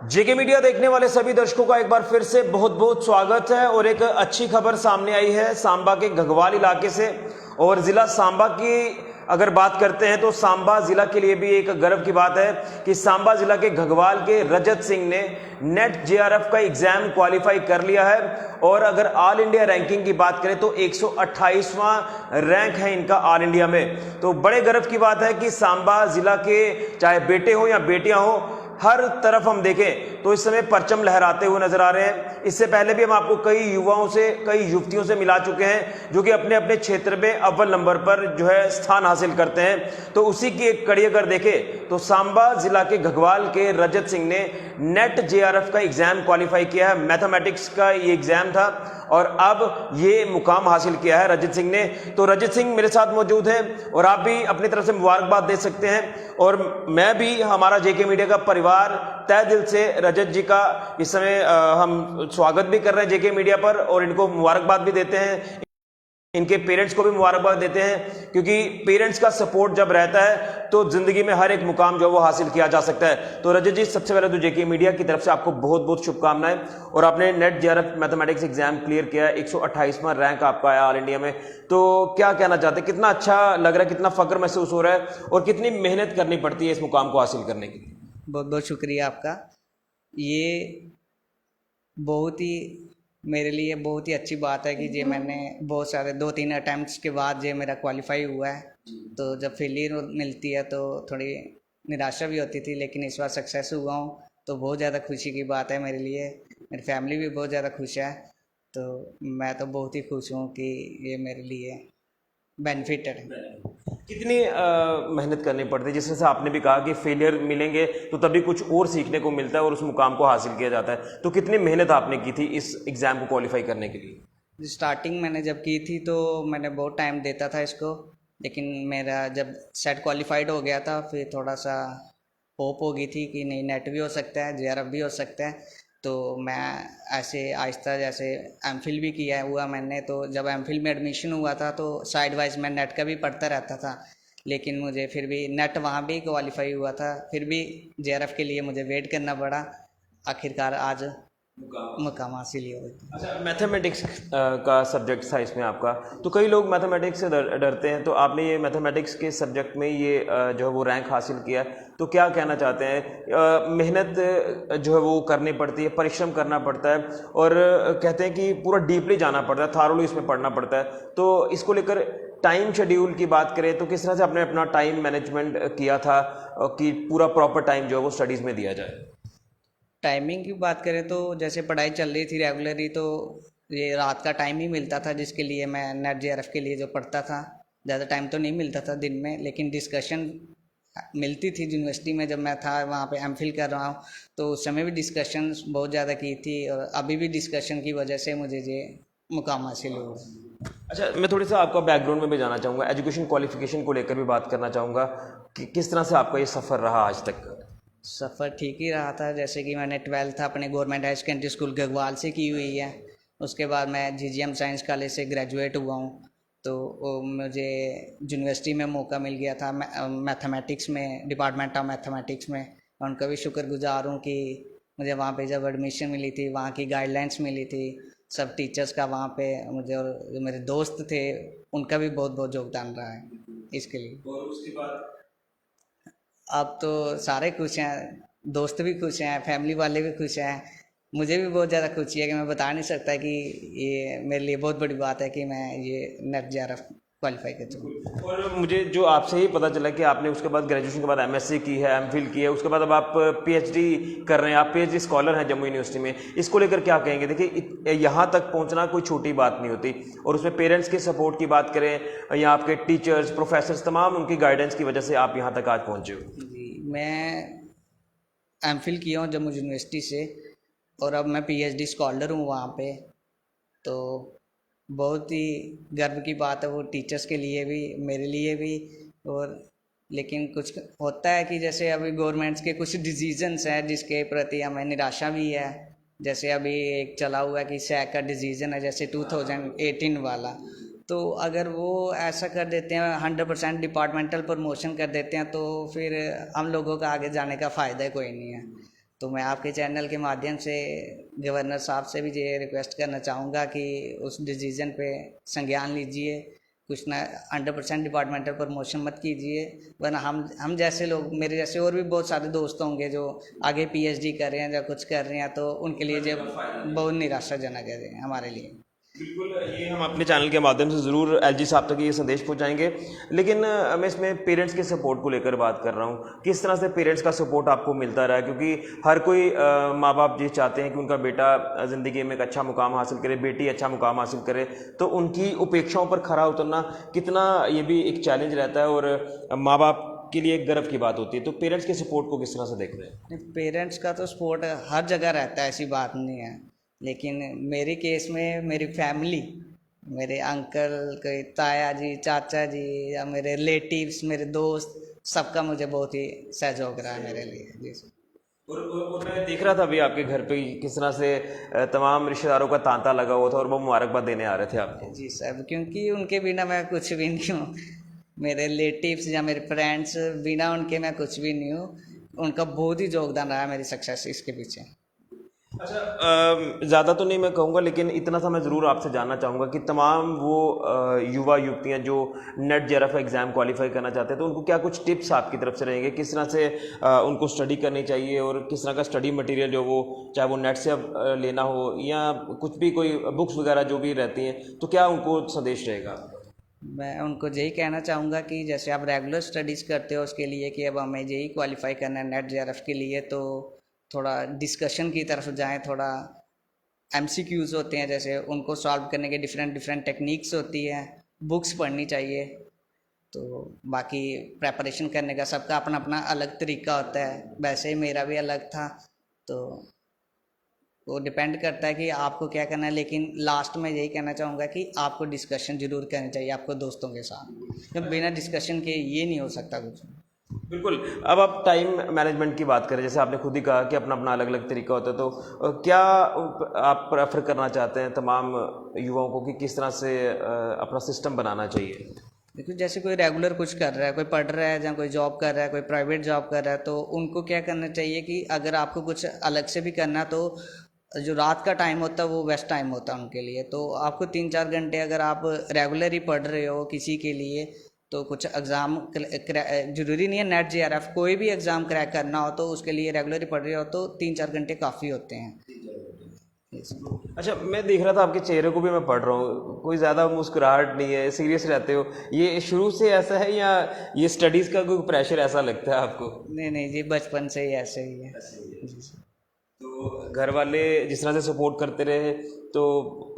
जेके media देखने वाले सभी दर्शकों का एक बार फिर से बहुत बहुत स्वागत है। और एक अच्छी खबर सामने आई है सांबा के घगवाल इलाके से। और जिला सांबा की अगर बात करते हैं तो सांबा जिला के लिए भी एक गर्व की बात है कि सांबा जिला के घगवाल के रजत सिंह ने नेट जेआरएफ का एग्जाम क्वालिफाई कर लिया है। और अगर ऑल इंडिया रैंकिंग की बात करें तो 128वां रैंक है इनका ऑल इंडिया में। तो बड़े गर्व की बात है कि सांबा जिला के चाहे बेटे हो या बेटियां हो, हर तरफ हम देखें तो इस समय परचम लहराते हुए नजर आ रहे हैं। इससे पहले भी हम आपको कई युवाओं से, कई युवतियों से मिला चुके हैं जो कि अपने अपने क्षेत्र में अव्वल नंबर पर जो है स्थान हासिल करते हैं। तो उसी की एक कड़ी अगर देखें तो सांबा जिला के घगवाल के रजत सिंह ने नेट जेआरएफ का एग्जाम क्वालिफाई किया है। मैथमेटिक्स का ये एग्जाम था और अब ये मुकाम हासिल किया है रजत सिंह ने। तो रजत सिंह मेरे साथ मौजूद हैं और आप भी अपनी तरफ से मुबारकबाद दे सकते हैं। और मैं भी, हमारा जेके मीडिया का परिवार तय दिल से रजत जी का इस समय हम स्वागत भी कर रहे हैं जेके मीडिया पर और इनको मुबारकबाद भी देते हैं। इनके पेरेंट्स को भी मुबारकबाद देते हैं क्योंकि पेरेंट्स का सपोर्ट जब रहता है तो जिंदगी में हर एक मुकाम जो है वो हासिल किया जा सकता है। तो रजत जी, सबसे पहले तो जेके मीडिया की तरफ से आपको बहुत बहुत शुभकामनाएं। और आपने net JRF mathematics exam clear किया है, 128वां रैंक आपका आया ऑल इंडिया में। तो क्या कहना चाहते हैं, कितना अच्छा लग रहा है, कितना फक्र महसूस हो रहा है और कितनी मेहनत करनी पड़ती है इस मुकाम को हासिल करने की? बहुत बहुत शुक्रिया आपका। ये बहुत ही मेरे लिए बहुत ही अच्छी बात है कि ये मैंने बहुत सारे 2-3 अटैम्प्ट्स के बाद ये मेरा क्वालिफाई हुआ है। तो जब फेलियर मिलती है तो थोड़ी निराशा भी होती थी, लेकिन इस बार सक्सेस हुआ हूँ तो बहुत ज़्यादा खुशी की बात है मेरे लिए। मेरी फैमिली भी बहुत ज़्यादा खुश है। तो मैं तो बहुत ही खुश हूँ कि ये मेरे लिए बेनिफिटेड है। कितनी मेहनत करनी पड़ती है? जिस तरह से आपने भी कहा कि फेलियर मिलेंगे तो तभी कुछ और सीखने को मिलता है और उस मुकाम को हासिल किया जाता है। तो कितनी मेहनत आपने की थी इस एग्जाम को क्वालिफाई करने के लिए? स्टार्टिंग मैंने जब की थी तो मैंने बहुत टाइम देता था इसको, लेकिन मेरा जब सेट क्वालिफाइड हो गया था फिर थोड़ा सा होप हो गई थी कि नहीं, नेट भी हो सकता है, जेआरएफ भी हो सकता है। तो मैं ऐसे आहिस्ता, जैसे एमफिल भी किया हुआ मैंने, तो जब एमफिल में एडमिशन हुआ था तो साइड वाइज मैं नेट का भी पढ़ता रहता था, लेकिन मुझे फिर भी नेट वहाँ भी क्वालिफाई हुआ था, फिर भी जेआरएफ के लिए मुझे वेट करना पड़ा। आखिरकार आज मुकाम हासिल ही हो गया। अच्छा, मैथमेटिक्स का सब्जेक्ट था इसमें आपका, तो कई लोग मैथमेटिक्स से डरते हैं। तो आपने ये मैथमेटिक्स के सब्जेक्ट में ये जो है वो रैंक हासिल किया है, तो क्या कहना चाहते हैं? मेहनत जो है वो करनी पड़ती है, परिश्रम करना पड़ता है और कहते हैं कि पूरा डीपली जाना पड़ता है, थारोली इसमें पढ़ना पड़ता है। तो इसको लेकर टाइम शेड्यूल की बात करें तो किस तरह से आपने अपना टाइम मैनेजमेंट किया था कि पूरा प्रॉपर टाइम जो है वो स्टडीज़ में दिया जाए? टाइमिंग की बात करें तो जैसे पढ़ाई चल रही थी रेगुलरली, तो ये रात का टाइम ही मिलता था जिसके लिए मैं नेट जेआरएफ के लिए जो पढ़ता था। ज़्यादा टाइम तो नहीं मिलता था दिन में, लेकिन डिस्कशन मिलती थी यूनिवर्सिटी में। जब मैं था वहाँ पे एमफिल कर रहा हूँ तो उस समय भी डिस्कशन बहुत ज़्यादा की थी और अभी भी डिस्कशन की वजह से मुझे ये मुकाम हासिल हुआ। अच्छा, मैं थोड़ी सा आपका बैकग्राउंड में भी जाना चाहूँगा, एजुकेशन क्वालिफिकेशन को लेकर भी बात करना चाहूँगा कि किस तरह से आपका ये सफ़र रहा आज तक? सफ़र ठीक ही रहा था। जैसे कि मैंने 12th अपने government higher secondary school Ghagwal से की हुई है। उसके बाद मैं जीजीएम साइंस कॉलेज से ग्रेजुएट हुआ हूँ। तो मुझे यूनिवर्सिटी में मौका मिल गया था मैथमेटिक्स में, डिपार्टमेंट ऑफ मैथमेटिक्स में। उनका भी शुक्रगुजार हूँ कि मुझे वहाँ पे जब एडमिशन मिली थी, वहाँ की गाइडलाइंस मिली थी सब टीचर्स का वहाँ पे मुझे, और जो मेरे दोस्त थे उनका भी बहुत बहुत योगदान रहा है इसके लिए। और उसके बाद अब तो सारे खुश हैं, दोस्त भी खुश हैं, फैमिली वाले भी खुश हैं। मुझे भी बहुत ज़्यादा खुशी है कि मैं बता नहीं सकता कि ये मेरे लिए बहुत बड़ी बात है कि मैं ये नेट जेआरएफ क्वालिफाई कर चुका। और मुझे जो आपसे ही पता चला कि आपने उसके बाद ग्रेजुएशन के बाद एमएससी की है, एमफिल की है, उसके बाद अब आप पीएचडी कर रहे हैं, आप पीएचडी स्कॉलर हैं जम्मू यूनिवर्सिटी में। इसको लेकर क्या कहेंगे? देखिए, यहाँ तक पहुँचना कोई छोटी बात नहीं होती और उसमें पेरेंट्स के सपोर्ट की बात करें या आपके टीचर्स, प्रोफेसर्स, तमाम उनकी गाइडेंस की वजह से आप यहाँ तक आज पहुँचे हो। जी, मैं एमफिल किया हूँ जम्मू यूनिवर्सिटी से और अब मैं पीएचडी स्कॉलर हूँ वहाँ पे। तो बहुत ही गर्व की बात है वो टीचर्स के लिए भी, मेरे लिए भी। और लेकिन कुछ होता है कि जैसे अभी गवर्नमेंट्स के कुछ डिसीजंस हैं जिसके प्रति हमें निराशा भी है। जैसे अभी एक चला हुआ है कि सैक का डिसीजन है, जैसे 2018 वाला। तो अगर वो ऐसा कर देते हैं, 100% डिपार्टमेंटल प्रमोशन कर देते हैं, तो फिर हम लोगों का आगे जाने का फ़ायदा कोई नहीं है। तो मैं आपके चैनल के माध्यम से गवर्नर साहब से भी ये रिक्वेस्ट करना चाहूँगा कि उस डिसीज़न पे संज्ञान लीजिए, कुछ ना 100% डिपार्टमेंटल प्रमोशन मत कीजिए, वरना हम जैसे लोग, मेरे जैसे और भी बहुत सारे दोस्त होंगे जो आगे पीएचडी कर रहे हैं या कुछ कर रहे हैं, तो उनके लिए जो बहुत निराशाजनक है हमारे लिए। बिल्कुल, ये हम अपने चैनल के माध्यम से ज़रूर एलजी साहब तक ये संदेश पहुंचाएंगे। लेकिन मैं इसमें पेरेंट्स के सपोर्ट को लेकर बात कर रहा हूँ, किस तरह से पेरेंट्स का सपोर्ट आपको मिलता रहा है? क्योंकि हर कोई माँ बाप ये चाहते हैं कि उनका बेटा ज़िंदगी में एक अच्छा मुकाम हासिल करे, बेटी अच्छा मुकाम हासिल करे, तो उनकी उपेक्षाओं पर खरा उतरना कितना, ये भी एक चैलेंज रहता है और माँ बाप के लिए एक गर्व की बात होती है। तो पेरेंट्स के सपोर्ट को किस तरह से देख रहे हैं? पेरेंट्स का तो सपोर्ट हर जगह रहता है, ऐसी बात नहीं है, लेकिन मेरे केस में मेरी फैमिली, मेरे अंकल, कोई ताया जी, चाचा जी, या मेरे रिलेटिव्स, मेरे दोस्त, सबका मुझे बहुत ही सहयोग रहा है मेरे लिए। जी सर। और मैं देख रहा था अभी आपके घर पे किस तरह से तमाम रिश्तेदारों का तांता लगा हुआ था और वो मुबारकबाद देने आ रहे थे आपको। जी सर, क्योंकि उनके बिना मैं कुछ भी नहीं हूँ, मेरे रिलेटिव्स या मेरे फ्रेंड्स, बिना उनके मैं कुछ भी नहीं हूँ। उनका बहुत ही योगदान रहा है मेरी सक्सेस इसके पीछे। अच्छा, ज़्यादा तो नहीं मैं कहूँगा, लेकिन इतना सा मैं ज़रूर आपसे जानना चाहूँगा कि तमाम वो युवा युवतियाँ जो नेट जेआरएफ एग्ज़ाम क्वालिफाई करना चाहते हैं, तो उनको क्या कुछ टिप्स आपकी तरफ से रहेंगे, किस तरह से उनको स्टडी करनी चाहिए और किस तरह का स्टडी मटेरियल जो वो, चाहे वो नेट से लेना हो या कुछ भी, कोई बुक्स वगैरह जो भी रहती हैं, तो क्या उनको संदेश रहेगा? मैं उनको यही कहना चाहूँगा कि जैसे आप रेगुलर स्टडीज़ करते हो उसके लिए कि अब हमें यही क्वालिफाई करना है नेट जेआरएफ के लिए, तो थोड़ा डिस्कशन की तरफ जाएं, थोड़ा एमसीक्यूज़ होते हैं जैसे, उनको सॉल्व करने के डिफरेंट टेक्निक्स होती हैं, बुक्स पढ़नी चाहिए। तो बाकी प्रेपरेशन करने का सबका अपना अपना अलग तरीका होता है, वैसे ही मेरा भी अलग था, तो वो डिपेंड करता है कि आपको क्या करना है। लेकिन लास्ट में यही कहना चाहूँगा कि आपको डिस्कशन ज़रूर करनी चाहिए आपको दोस्तों के साथ, क्योंकि बिना डिस्कशन के ये नहीं हो सकता कुछ। बिल्कुल। अब आप टाइम मैनेजमेंट की बात करें, जैसे आपने खुद ही कहा कि अपना अपना अलग अलग तरीका होता है, तो क्या आप प्रेफर करना चाहते हैं तमाम युवाओं को कि किस तरह से अपना सिस्टम बनाना चाहिए? देखो, जैसे कोई रेगुलर कुछ कर रहा है, कोई पढ़ रहा है या कोई जॉब कर रहा है, कोई प्राइवेट जॉब कर रहा है, तो उनको क्या करना चाहिए कि अगर आपको कुछ अलग से भी करना है, तो जो रात का टाइम होता है वो बेस्ट टाइम होता है उनके लिए। तो आपको 3-4 घंटे अगर आप रेगुलर ही पढ़ रहे हो किसी के लिए, तो कुछ एग्ज़ाम ज़रूरी नहीं है नेट जेआरएफ, कोई भी एग्ज़ाम क्रैक करना हो तो उसके लिए रेगुलर ही पढ़ रहे हो तो 3-4 घंटे काफ़ी होते हैं। अच्छा, मैं देख रहा था आपके चेहरे को भी, मैं पढ़ रहा हूँ, कोई ज़्यादा मुस्कुराहट नहीं है, सीरियस रहते हो, ये शुरू से ऐसा है या ये स्टडीज़ का कोई प्रेशर ऐसा लगता है आपको? नहीं जी, बचपन से ही ऐसे ही है। जी सर। तो घर वाले जिस तरह से सपोर्ट करते रहे, तो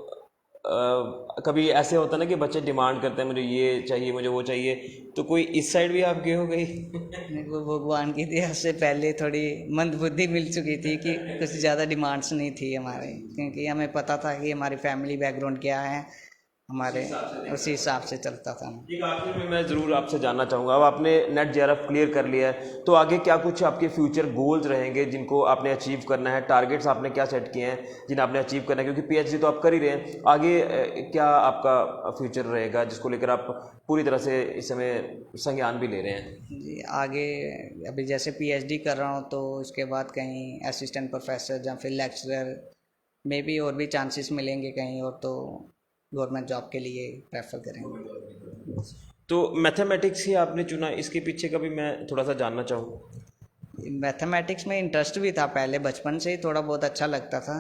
कभी ऐसे होता ना कि बच्चे डिमांड करते हैं मुझे ये चाहिए, मुझे वो चाहिए, तो कोई इस साइड भी आप गए हो गई? नहीं, वो भगवान की दया से पहले थोड़ी मंदबुद्धि मिल चुकी थी कि कुछ ज़्यादा डिमांड्स नहीं थी हमारे, क्योंकि हमें पता था कि हमारी फैमिली बैकग्राउंड क्या है, हमारे उसी हिसाब से चलता था। एक आखिर में मैं ज़रूर आपसे जानना चाहूँगा, अब आपने नेट जेआरएफ क्लियर कर लिया है, तो आगे क्या कुछ आपके फ्यूचर गोल्स रहेंगे जिनको आपने अचीव करना है? टारगेट्स आपने क्या सेट किए हैं जिन्हें आपने अचीव करना है? क्योंकि पीएचडी तो आप कर ही रहे हैं, आगे क्या आपका फ्यूचर रहेगा जिसको लेकर आप पूरी तरह से इस समय संज्ञान भी ले रहे हैं? जी, आगे अभी जैसे पीएचडी कर रहा हूँ, तो इसके बाद कहीं असिस्टेंट प्रोफेसर या फिर लेक्चरर में भी और भी चांसेस मिलेंगे कहीं और, तो गवर्नमेंट जॉब के लिए प्रेफर करेंगे। तो मैथमेटिक्स ही आपने चुना, इसके पीछे का भी मैं थोड़ा सा जानना चाहूँ। मैथमेटिक्स में इंटरेस्ट भी था पहले, बचपन से ही थोड़ा बहुत अच्छा लगता था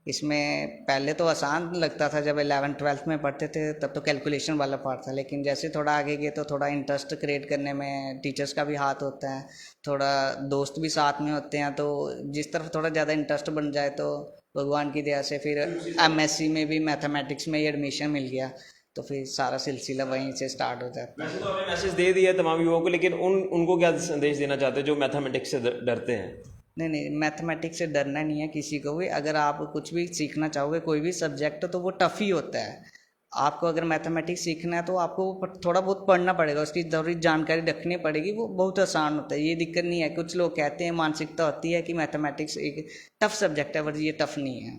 इसमें। पहले तो आसान लगता था, जब 11th-12th में पढ़ते थे तब तो कैलकुलेशन वाला पार्ट था, लेकिन जैसे थोड़ा आगे गए तो थोड़ा इंटरेस्ट क्रिएट करने में टीचर्स का भी हाथ होता है, थोड़ा दोस्त भी साथ में होते हैं, तो जिस तरफ थोड़ा ज़्यादा इंटरेस्ट बन जाए तो भगवान की दया से फिर एमएससी में भी मैथमेटिक्स में ही एडमिशन मिल गया, तो फिर सारा सिलसिला वहीं से स्टार्ट हो जाता है। वैसे तो आपने मैसेज दे दिया तमाम युवाओं को, लेकिन उनको क्या संदेश देना चाहते हो जो मैथमेटिक्स से डरते हैं? नहीं, मैथमेटिक्स से डरना नहीं है किसी को भी। अगर आप कुछ भी सीखना चाहोगे, कोई भी सब्जेक्ट, तो वो टफ़ ही होता है। आपको अगर मैथमेटिक्स सीखना है तो आपको थोड़ा बहुत पढ़ना पड़ेगा, उसकी ज़रूरी जानकारी रखनी पड़ेगी, वो बहुत आसान होता है, ये दिक्कत नहीं है। कुछ लोग कहते हैं, मानसिकता होती है कि मैथमेटिक्स एक टफ़ सब्जेक्ट है, पर ये टफ़ नहीं है।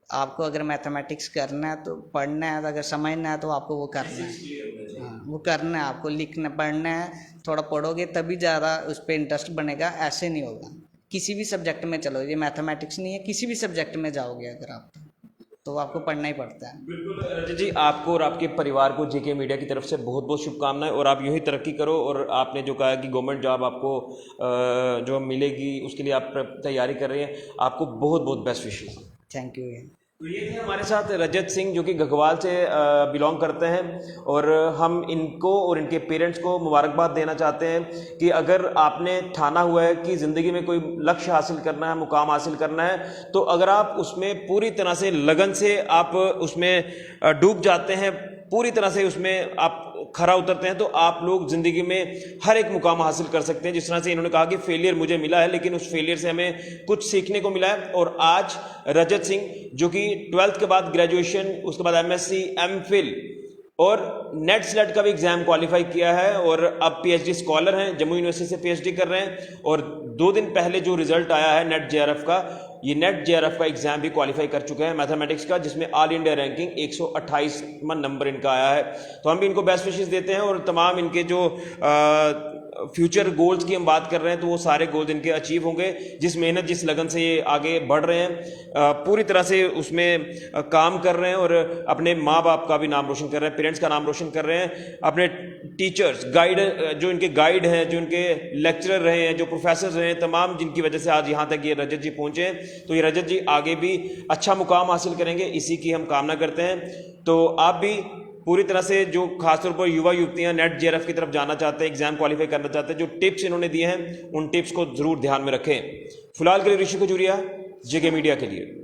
आपको अगर मैथमेटिक्स करना है तो पढ़ना है, अगर समझना है तो आपको वो करना है। हाँ, वो करना है, आपको लिखना पढ़ना है, थोड़ा पढ़ोगे तभी ज़्यादा उस पर इंटरेस्ट बनेगा, ऐसे नहीं होगा। किसी भी सब्जेक्ट में चलो, ये मैथमेटिक्स नहीं है, किसी भी सब्जेक्ट में जाओगे अगर आप तो आपको पढ़ना ही पड़ता है। बिल्कुल रजत जी, आपको और आपके परिवार को जेके मीडिया की तरफ से बहुत बहुत शुभकामनाएं, और आप यूं ही तरक्की करो, और आपने जो कहा कि गवर्नमेंट जॉब आपको जो मिलेगी उसके लिए आप तैयारी कर रहे हैं, आपको बहुत बहुत बेस्ट विशेस। Thank you. तो ये थे हमारे साथ रजत सिंह जो कि घगवाल से बिलोंग करते हैं, और हम इनको और इनके पेरेंट्स को मुबारकबाद देना चाहते हैं कि अगर आपने ठाना हुआ है कि ज़िंदगी में कोई लक्ष्य हासिल करना है, मुकाम हासिल करना है, तो अगर आप उसमें पूरी तरह से लगन से आप उसमें डूब जाते हैं, पूरी तरह से उसमें आप खरा उतरते हैं, तो आप लोग ज़िंदगी में हर एक मुकाम हासिल कर सकते हैं। जिस तरह से इन्होंने कहा कि फेलियर मुझे मिला है, लेकिन उस फेलियर से हमें कुछ सीखने को मिला है। और आज रजत सिंह जो कि 12th के बाद ग्रेजुएशन, उसके बाद MSc, MPhil और नेट स्लेट का भी एग्ज़ाम क्वालिफाई किया है, और अब PhD स्कॉलर हैं, जम्मू यूनिवर्सिटी से PhD कर रहे हैं। और 2 दिन पहले जो रिजल्ट आया है नेट JRF का, ये नेट JRF का एग्ज़ाम भी क्वालिफाई कर चुके हैं मैथमेटिक्स का, जिसमें ऑल इंडिया रैंकिंग 128वां नंबर इनका आया है। तो हम भी इनको बेस्ट विशेस देते हैं, और तमाम इनके जो फ्यूचर गोल्स की हम बात कर रहे हैं, तो वो सारे गोल्स इनके अचीव होंगे। जिस मेहनत, जिस लगन से ये आगे बढ़ रहे हैं, पूरी तरह से उसमें काम कर रहे हैं, और अपने माँ बाप का भी नाम रोशन कर रहे हैं, पेरेंट्स का नाम रोशन कर रहे हैं, अपने टीचर्स, गाइड, जो इनके गाइड हैं, जो इनके लेक्चरर रहे हैं, जो प्रोफेसर रहे हैं, तमाम जिनकी वजह से आज यहाँ तक ये रजत जी पहुँचे हैं। तो ये रजत जी आगे भी अच्छा मुकाम हासिल करेंगे, इसी की हम कामना करते हैं। तो आप भी पूरी तरह से, जो खासतौर पर युवा युवतियां नेट JRF की तरफ जाना चाहते हैं, एग्जाम क्वालिफाई करना चाहते हैं, जो टिप्स इन्होंने दिए हैं उन टिप्स को जरूर ध्यान में रखें। फिलहाल के लिए ऋषि खजूरिया, जेके मीडिया के लिए।